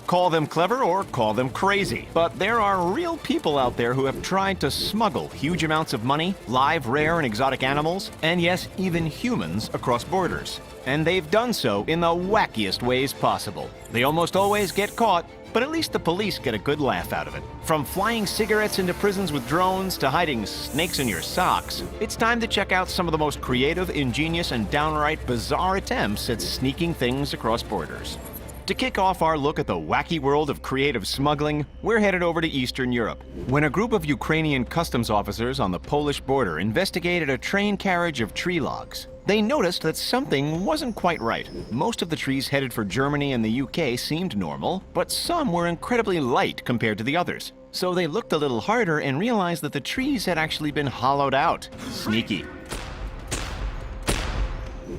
Call them clever or call them crazy, but there are real people out there who have tried to smuggle huge amounts of money, live, rare, and exotic animals, and yes, even humans across borders. And they've done so in the wackiest ways possible. They almost always get caught, but at least the police get a good laugh out of it. From flying cigarettes into prisons with drones to hiding snakes in your socks, it's time to check out some of the most creative, ingenious, and downright bizarre attempts at sneaking things across borders. To kick off our look at the wacky world of creative smuggling, we're headed over to Eastern Europe, when a group of Ukrainian customs officers on the Polish border investigated a train carriage of tree logs. They noticed that something wasn't quite right. Most of the trees headed for Germany and the UK seemed normal, but some were incredibly light compared to the others. So they looked a little harder and realized that the trees had actually been hollowed out. Sneaky.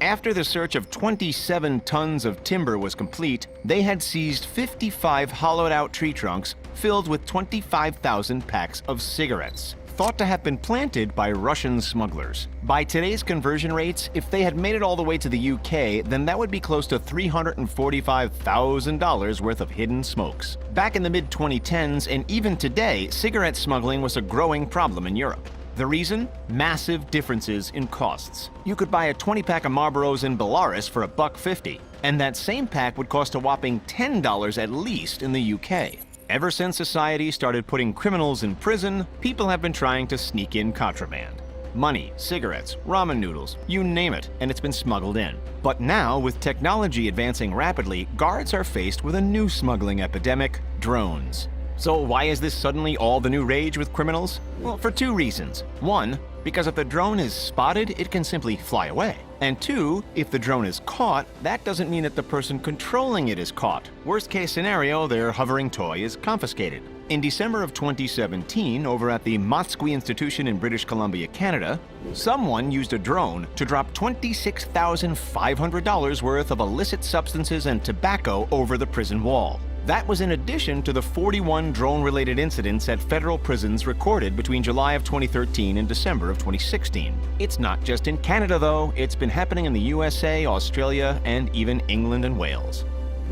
After the search of 27 tons of timber was complete, they had seized 55 hollowed-out tree trunks filled with 25,000 packs of cigarettes, thought to have been planted by Russian smugglers. By today's conversion rates, if they had made it all the way to the UK, then that would be close to $345,000 worth of hidden smokes. Back in the mid-2010s, and even today, cigarette smuggling was a growing problem in Europe. The reason? Massive differences in costs. You could buy a 20-pack of Marlboros in Belarus for $1.50, and that same pack would cost a whopping $10 at least in the UK. Ever since society started putting criminals in prison, people have been trying to sneak in contraband. Money, cigarettes, ramen noodles, you name it, and it's been smuggled in. But now, with technology advancing rapidly, guards are faced with a new smuggling epidemic: drones. So why is this suddenly all the new rage with criminals? Well, for two reasons. One, because if the drone is spotted, it can simply fly away. And two, if the drone is caught, that doesn't mean that the person controlling it is caught. Worst case scenario, their hovering toy is confiscated. In December of 2017, over at the Motsqui Institution in British Columbia, Canada, someone used a drone to drop $26,500 worth of illicit substances and tobacco over the prison wall. That was in addition to the 41 drone-related incidents at federal prisons recorded between July of 2013 and December of 2016. It's not just in Canada, though. It's been happening in the USA, Australia, and even England and Wales.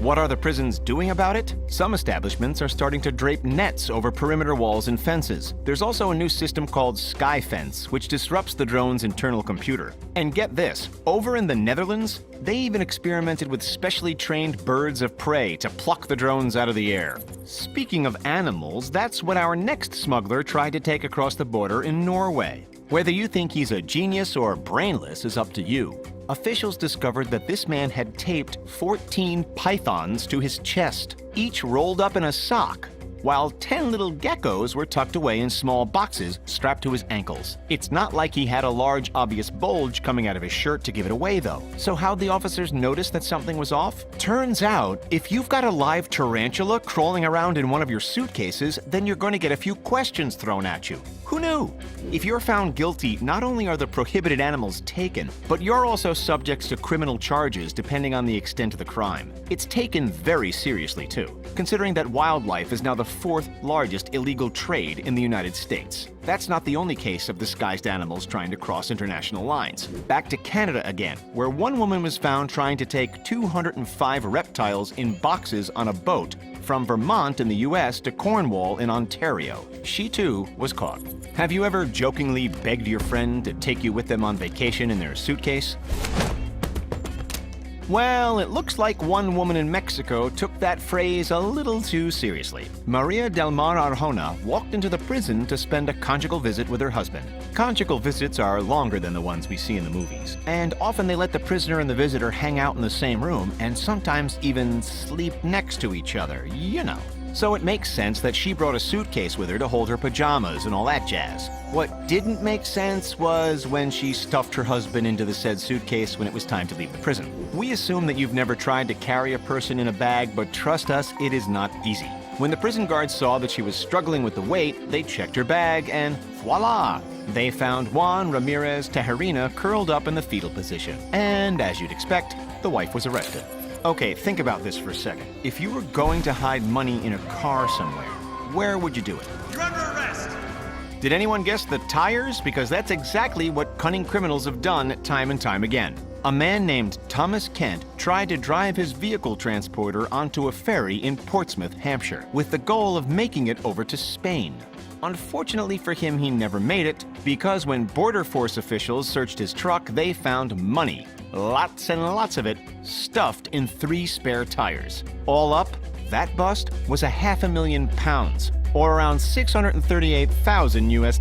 What are the prisons doing about it? Some establishments are starting to drape nets over perimeter walls and fences. There's also a new system called Skyfence, which disrupts the drone's internal computer. And get this, over in the Netherlands, they even experimented with specially trained birds of prey to pluck the drones out of the air. Speaking of animals, that's what our next smuggler tried to take across the border in Norway. Whether you think he's a genius or brainless is up to you. Officials discovered that this man had taped 14 pythons to his chest, each rolled up in a sock, while 10 little geckos were tucked away in small boxes strapped to his ankles. It's not like he had a large, obvious bulge coming out of his shirt to give it away, though. So how'd the officers notice that something was off? Turns out, if you've got a live tarantula crawling around in one of your suitcases, then you're going to get a few questions thrown at you. Who knew? If you're found guilty, not only are the prohibited animals taken, but you're also subject to criminal charges depending on the extent of the crime. It's taken very seriously, too, considering that wildlife is now the fourth largest illegal trade in the United States. That's not the only case of disguised animals trying to cross international lines. Back to Canada again, where one woman was found trying to take 205 reptiles in boxes on a boat from Vermont in the US to Cornwall in Ontario. She too was caught. Have you ever jokingly begged your friend to take you with them on vacation in their suitcase? Well, it looks like one woman in Mexico took that phrase a little too seriously. Maria del Mar Arjona walked into the prison to spend a conjugal visit with her husband. Conjugal visits are longer than the ones we see in the movies, and often they let the prisoner and the visitor hang out in the same room and sometimes even sleep next to each other, you know. So it makes sense that she brought a suitcase with her to hold her pajamas and all that jazz. What didn't make sense was when she stuffed her husband into the said suitcase when it was time to leave the prison. We assume that you've never tried to carry a person in a bag, but trust us, it is not easy. When the prison guards saw that she was struggling with the weight, they checked her bag and voila! They found Juan Ramirez Tejerina curled up in the fetal position. And as you'd expect, the wife was arrested. Okay, think about this for a second. If you were going to hide money in a car somewhere, where would you do it? You're under arrest! Did anyone guess the tires? Because that's exactly what cunning criminals have done time and time again. A man named Thomas Kent tried to drive his vehicle transporter onto a ferry in Portsmouth, Hampshire, with the goal of making it over to Spain. Unfortunately for him, he never made it, because when Border Force officials searched his truck, they found money, lots and lots of it, stuffed in 3 spare tires. All up, that bust was £500,000, or around $638,000 US.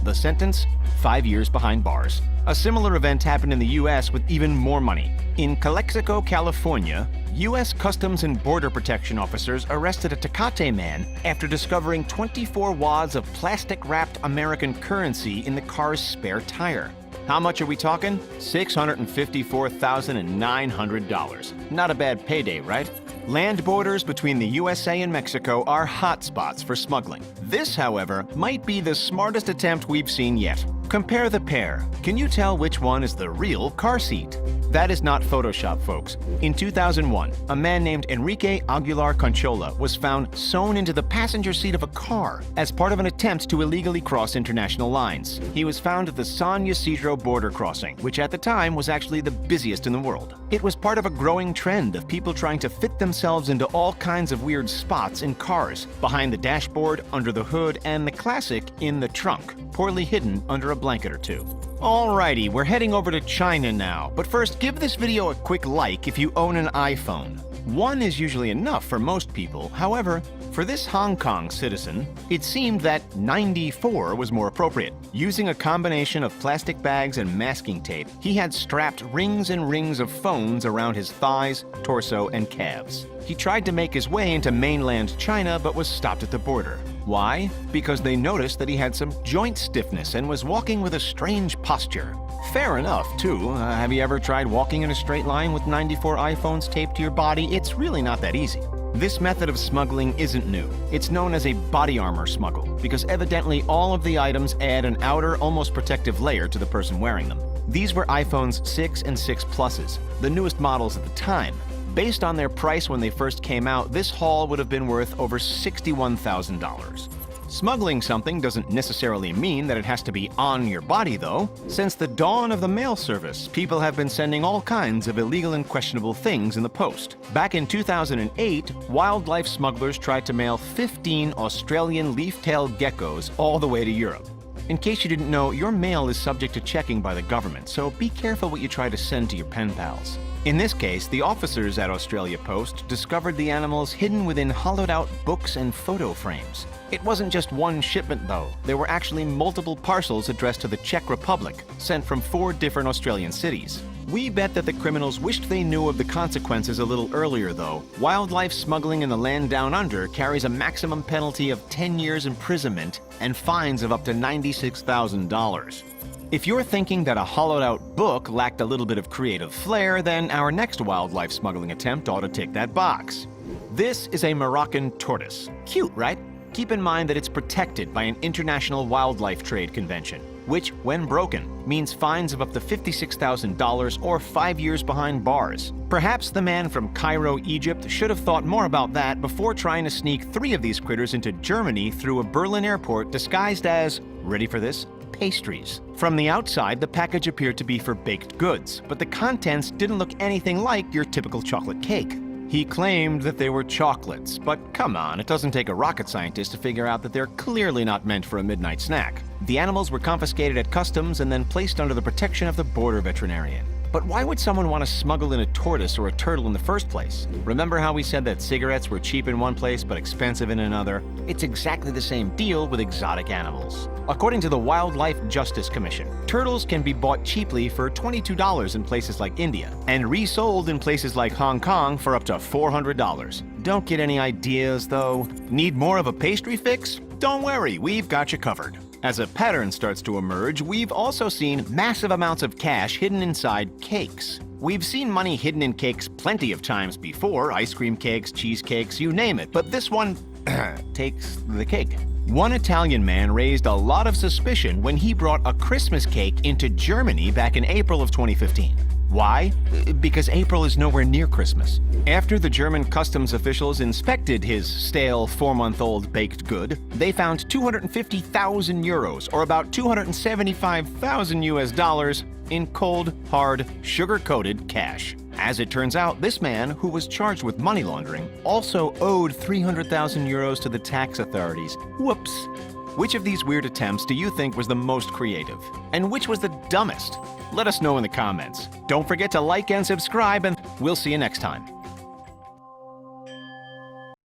The sentence? 5 years behind bars. A similar event happened in the U.S. with even more money. In Calexico, California, U.S. Customs and Border Protection officers arrested a Tecate man after discovering 24 wads of plastic-wrapped American currency in the car's spare tire. How much are we talking? $654,900. Not a bad payday, right? Land borders between the USA and Mexico are hotspots for smuggling. This, however, might be the smartest attempt we've seen yet. Compare the pair. Can you tell which one is the real car seat? That is not Photoshop, folks. In 2001, a man named Enrique Aguilar Conchola was found sewn into the passenger seat of a car as part of an attempt to illegally cross international lines. He was found at the San Ysidro border crossing, which at the time was actually the busiest in the world. It was part of a growing trend of people trying to fit themselves into all kinds of weird spots in cars, behind the dashboard, under the hood, and the classic, in the trunk, poorly hidden under a blanket or two. Alrighty, we're heading over to China now, but first give this video a quick like if you own an iPhone. 1 is usually enough for most people. However, for this Hong Kong citizen, it seemed that 94 was more appropriate. Using a combination of plastic bags and masking tape, he had strapped rings and rings of phones around his thighs, torso, and calves. He tried to make his way into mainland China but was stopped at the border. Why? Because they noticed that he had some joint stiffness and was walking with a strange posture. Fair enough, too. Have you ever tried walking in a straight line with 94 iPhones taped to your body? It's really not that easy. This method of smuggling isn't new. It's known as a body armor smuggle, because evidently all of the items add an outer, almost protective layer to the person wearing them. These were iPhones 6 and 6 Pluses, the newest models at the time. Based on their price when they first came out, this haul would have been worth over $61,000. Smuggling something doesn't necessarily mean that it has to be on your body, though. Since the dawn of the mail service, people have been sending all kinds of illegal and questionable things in the post. Back in 2008, wildlife smugglers tried to mail 15 Australian leaf-tailed geckos all the way to Europe. In case you didn't know, your mail is subject to checking by the government, so be careful what you try to send to your pen pals. In this case, the officers at Australia Post discovered the animals hidden within hollowed-out books and photo frames. It wasn't just one shipment, though. There were actually multiple parcels addressed to the Czech Republic, sent from 4 different Australian cities. We bet that the criminals wished they knew of the consequences a little earlier, though. Wildlife smuggling in the land down under carries a maximum penalty of 10 years imprisonment and fines of up to $96,000. If you're thinking that a hollowed-out book lacked a little bit of creative flair, then our next wildlife smuggling attempt ought to tick that box. This is a Moroccan tortoise. Cute, right? Keep in mind that it's protected by an international wildlife trade convention, which, when broken, means fines of up to $56,000 or 5 years behind bars. Perhaps the man from Cairo, Egypt should have thought more about that before trying to sneak 3 of these critters into Germany through a Berlin airport disguised as, ready for this, pastries. From the outside, the package appeared to be for baked goods, but the contents didn't look anything like your typical chocolate cake. He claimed that they were chocolates, but come on, it doesn't take a rocket scientist to figure out that they're clearly not meant for a midnight snack. The animals were confiscated at customs and then placed under the protection of the border veterinarian. But why would someone want to smuggle in a tortoise or a turtle in the first place? Remember how we said that cigarettes were cheap in one place but expensive in another? It's exactly the same deal with exotic animals. According to the Wildlife Justice Commission, turtles can be bought cheaply for $22 in places like India and resold in places like Hong Kong for up to $400. Don't get any ideas, though? Need more of a pastry fix? Don't worry, we've got you covered. As a pattern starts to emerge, we've also seen massive amounts of cash hidden inside cakes. We've seen money hidden in cakes plenty of times before, ice cream cakes, cheesecakes, you name it, but this one takes the cake. One Italian man raised a lot of suspicion when he brought a Christmas cake into Germany back in April of 2015. Why? Because April is nowhere near Christmas. After the German customs officials inspected his stale 4-month-old baked good, they found 250,000 euros, or about $275,000 US, in cold, hard, sugar-coated cash. As it turns out, this man, who was charged with money laundering, also owed 300,000 euros to the tax authorities. Whoops. Which of these weird attempts do you think was the most creative? And which was the dumbest? Let us know in the comments. Don't forget to like and subscribe, and we'll see you next time.